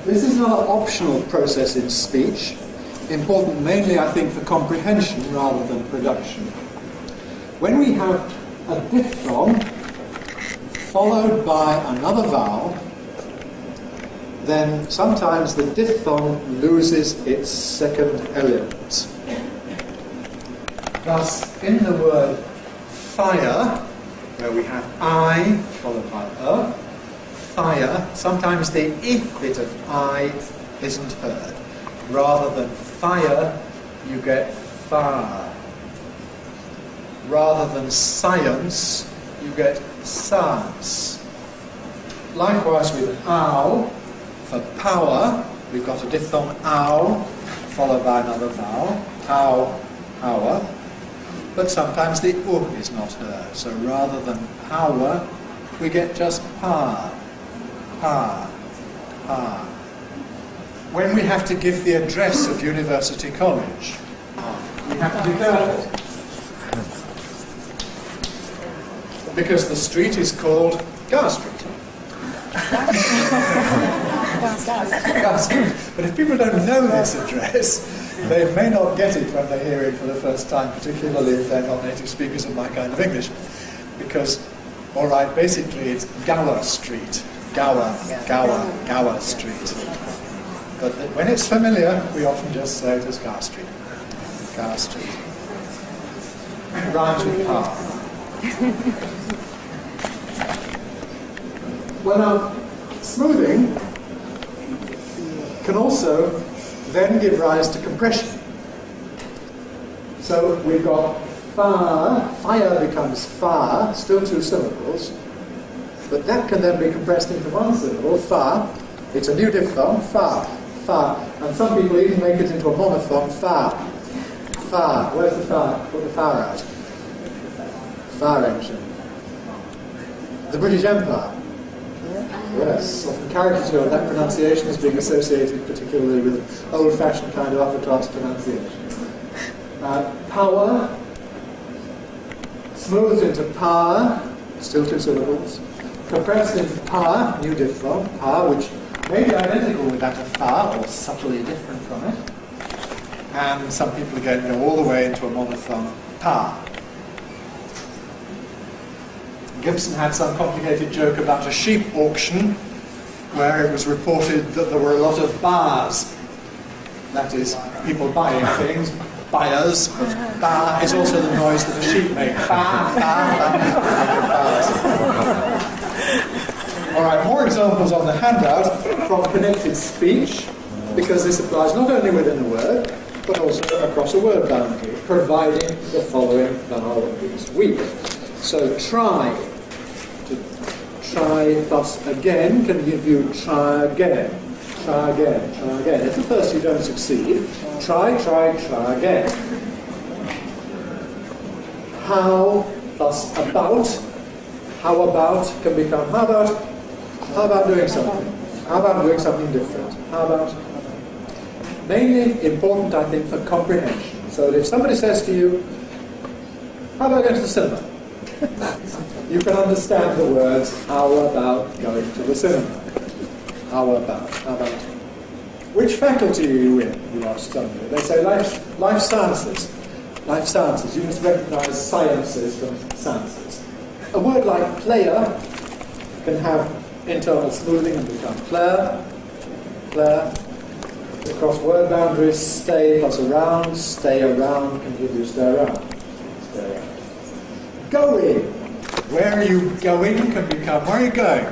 This is another optional process in speech, important mainly, I think, for comprehension rather than production. When we have a diphthong followed by another vowel, then sometimes the diphthong loses its second element. Thus, in the word fire, where we have I followed by fire, sometimes the I bit of I isn't heard. Rather than fire, you get far. Rather than science, you get science. Likewise with ow, for power, we've got a diphthong ow, followed by another vowel, ow, hour. But sometimes the U is not heard. So rather than power, we get just pa, pa, pa. When we have to give the address of University College, we have to be careful. Because the street is called Gar Street. Gar Street. But if people don't know this address, they may not get it when they hear it for the first time, particularly if they're not native speakers of my kind of English. Because, all right, basically it's Gower Street. Gower Street. But when it's familiar, we often just say it as Gar Street. Gar Street. Rhymes with par. Well, now, smoothing can also then give rise to compression. So we've got fire becomes far, still two syllables, but that can then be compressed into one syllable, far. It's a new diphthong, far, far. And some people even make it into a monophthong, far. Far. Where's the far? Put the far out. Far engine. The British Empire. Yes, often caricature of that pronunciation is being associated particularly with old-fashioned kind of upper-class pronunciation. Power, smoothed into par, still two syllables. Compressed into par, new diphthong, par, which may be identical with that of far, or subtly different from it. And some people again go all the way into a monophthong, par. Gibson had some complicated joke about a sheep auction where it was reported that there were a lot of bars. That is, people buying things, buyers, but bar is also the noise that a sheep make. Bar, bar, bar. All right, more examples on the handout from connected speech, because this applies not only within the word, but also across a word boundary, providing the following vowel is weak. So try. To try thus again can give you try again. Try again, try again. If at first you don't succeed, try, try, try again. How thus about. How about can become how about doing something? How about doing something different? How about? Mainly important, I think, for comprehension. So that if somebody says to you, how about going to the cinema? You can understand the words, how about going to the cinema? How about? Which faculty are you in? You ask somebody. They say life sciences. Life sciences. You must recognize sciences from sciences. A word like player can have internal smoothing and become player. Across word boundaries, stay plus around, stay around can give you stay around. Going. Where are you going can become, where are you going?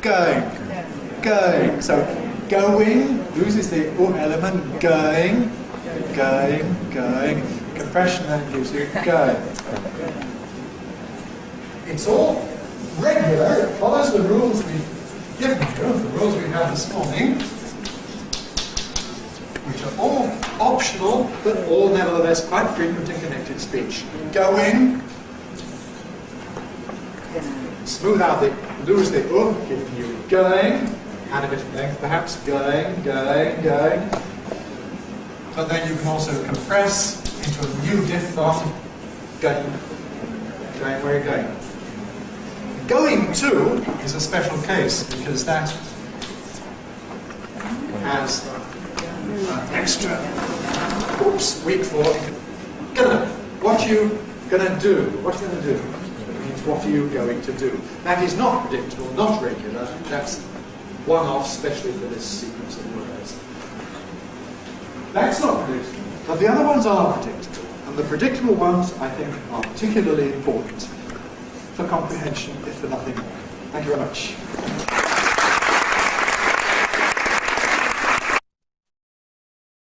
Going. So going loses the element, going. Compression then gives you going. It's all regular, it follows the rules we've given you, the rules we had this morning, which are all optional, but all nevertheless quite frequent in connected speech. Going. Smooth out lose the give you going, add a bit of length perhaps, going. But then you can also compress into a new diphthong, going where you're going. Going to is a special case because that as extra. Oops, week 4. Gonna. What you gonna do? What you gonna do? It means what are you going to do? That is not predictable, not regular. That's one-off, especially for this sequence of words. That's not predictable, but the other ones are predictable. And the predictable ones, I think, are particularly important for comprehension, if for nothing more. Thank you very much.